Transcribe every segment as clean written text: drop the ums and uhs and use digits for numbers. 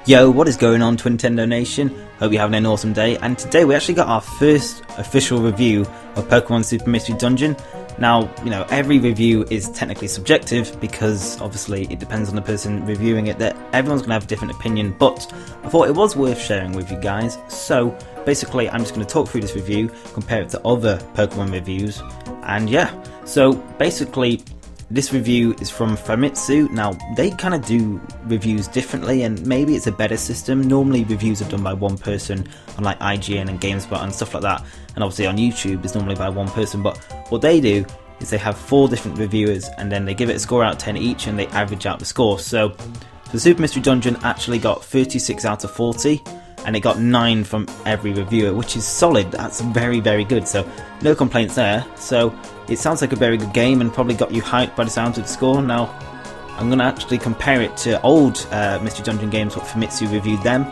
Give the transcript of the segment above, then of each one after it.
Yo, what is going on, Twintendo Nation? Hope you're having an awesome day, and today we actually got our first official review of Pokémon Super Mystery Dungeon. Now, every review is technically subjective because obviously it depends on the person reviewing it, that everyone's going to have a different opinion, but I thought it was worth sharing with you guys. So basically I'm just going to talk through this review, compare it to other Pokémon reviews, and yeah. So basically this review is from Famitsu. Now, they kind of do reviews differently, and maybe it's a better system. Normally reviews are done by one person on like IGN and GameSpot and stuff like that, and obviously on YouTube it's normally by one person, but what they do is they have 4 different reviewers and then they give it a score out of 10 each and they average out the score. So the Super Mystery Dungeon actually got 36 out of 40 and it got 9 from every reviewer, which is solid. That's very, very good, so no complaints there. So it sounds like a very good game and probably got you hyped by the sound of the score. Now I'm going to actually compare it to old Mystery Dungeon games, what Famitsu reviewed them.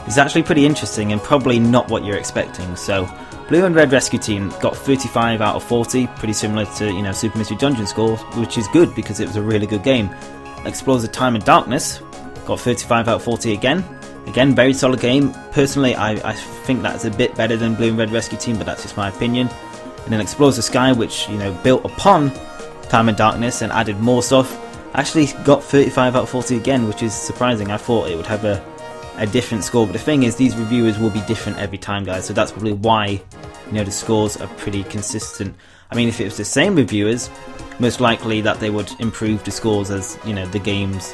It's actually pretty interesting and probably not what you're expecting. So Blue and Red Rescue Team got 35 out of 40, pretty similar to Super Mystery Dungeon score, which is good because it was a really good game. Explorers of Time and Darkness got 35 out of 40 again. Again, very solid game. Personally, I think that's a bit better than Blue and Red Rescue Team, but that's just my opinion. And then Explorers of Sky, which built upon Time and Darkness and added more stuff, actually got 35 out of 40 again, which is surprising. I thought it would have a different score, but the thing is, these reviewers will be different every time, guys, so that's probably why the scores are pretty consistent. I mean, if it was the same reviewers, most likely that they would improve the scores as the games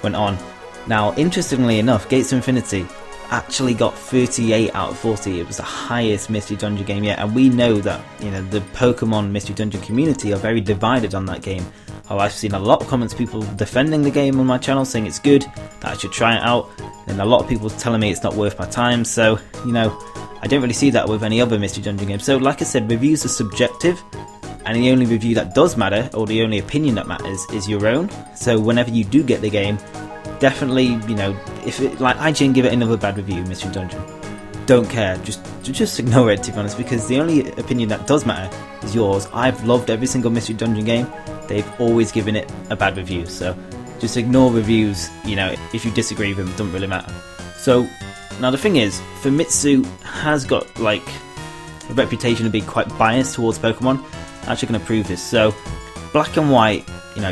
went on. Now, interestingly enough, Gates of Infinity actually got 38 out of 40. It was the highest Mystery Dungeon game yet, and we know that the Pokemon Mystery Dungeon community are very divided on that game. I've seen a lot of comments, people defending the game on my channel, saying it's good, that I should try it out, and a lot of people telling me it's not worth my time. So I don't really see that with any other Mystery Dungeon game. So like I said, reviews are subjective, and the only review that does matter, or the only opinion that matters, is your own. So whenever you do get the game, definitely, if it, like IGN give it another bad review, Mystery Dungeon, don't care, just ignore it, to be honest, because the only opinion that does matter is yours. I've loved every single Mystery Dungeon game, they've always given it a bad review, so just ignore reviews, if you disagree with them, it doesn't really matter. So now the thing is, Famitsu has got like a reputation of being quite biased towards Pokemon. I'm actually going to prove this. So Black and White,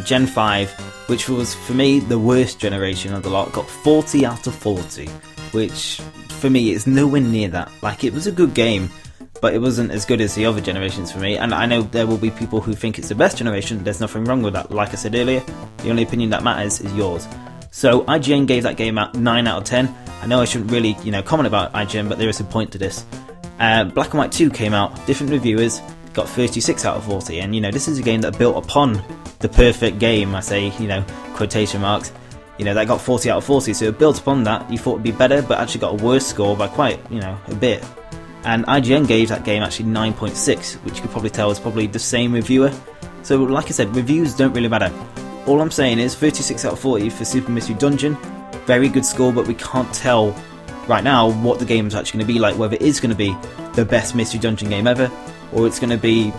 Gen 5, which was for me the worst generation of the lot, got 40 out of 40, which for me is nowhere near that. Like, it was a good game, but it wasn't as good as the other generations for me, and I know there will be people who think it's the best generation. There's nothing wrong with that. Like I said earlier, the only opinion that matters is yours. So IGN gave that game out 9 out of 10. I know I shouldn't really comment about IGN, but there is a point to this. Black and White 2 came out, different reviewers, got 36 out of 40, and this is a game that built upon the perfect game, I say, quotation marks, that got 40 out of 40, so it built upon that. You thought it'd be better, but actually got a worse score by quite, a bit. And IGN gave that game actually 9.6, which you could probably tell is probably the same reviewer. So like I said, reviews don't really matter. All I'm saying is 36 out of 40 for Super Mystery Dungeon, very good score, but we can't tell right now what the game's actually going to be like, whether it is going to be the best Mystery Dungeon game ever, or it's going to be,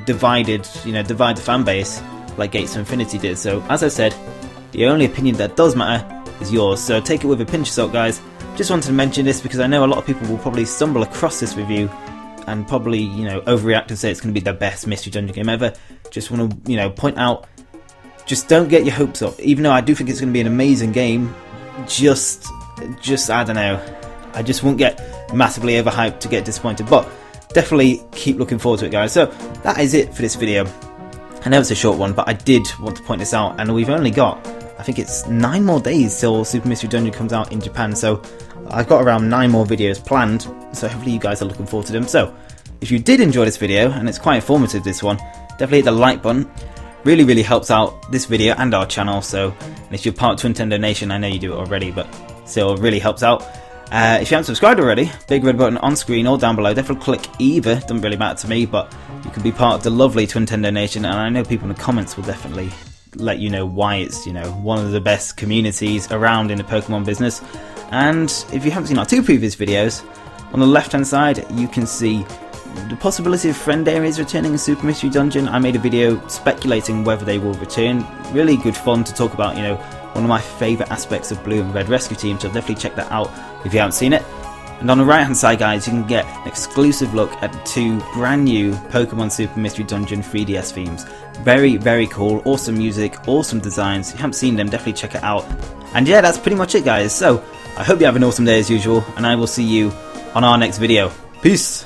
divide the fan base like Gates of Infinity did. So as I said, the only opinion that does matter is yours, so take it with a pinch of salt, guys. Just wanted to mention this because I know a lot of people will probably stumble across this review and probably, overreact and say it's going to be the best Mystery Dungeon game ever. Just want to, point out, just don't get your hopes up. Even though I do think it's going to be an amazing game, just I don't know, I just won't get massively overhyped to get disappointed, but definitely keep looking forward to it, guys. So that is it for this video. I know it's a short one, but I did want to point this out, and we've only got, I think it's 9 more days till Super Mystery Dungeon comes out in Japan, so I've got around 9 more videos planned, so hopefully you guys are looking forward to them. So if you did enjoy this video, and it's quite informative, this one, definitely hit the like button. Really helps out this video and our channel. So, and if you're part of Twintendo Nation, I know you do it already, but still, it really helps out. If you haven't subscribed already, big red button on screen or down below, definitely click either, doesn't really matter to me, but you can be part of the lovely Twintendo Nation, and I know people in the comments will definitely let you know why it's one of the best communities around in the Pokemon business. And if you haven't seen our 2 previous videos, on the left hand side you can see the possibility of friend areas returning in Super Mystery Dungeon. I made a video speculating whether they will return. Really good fun to talk about, one of my favourite aspects of Blue and Red Rescue Team, so definitely check that out if you haven't seen it. And on the right hand side, guys, you can get an exclusive look at the 2 brand new Pokemon Super Mystery Dungeon 3DS themes. Very, very cool, awesome music, awesome designs. If you haven't seen them, definitely check it out. And yeah, that's pretty much it, guys. So I hope you have an awesome day as usual, and I will see you on our next video. Peace!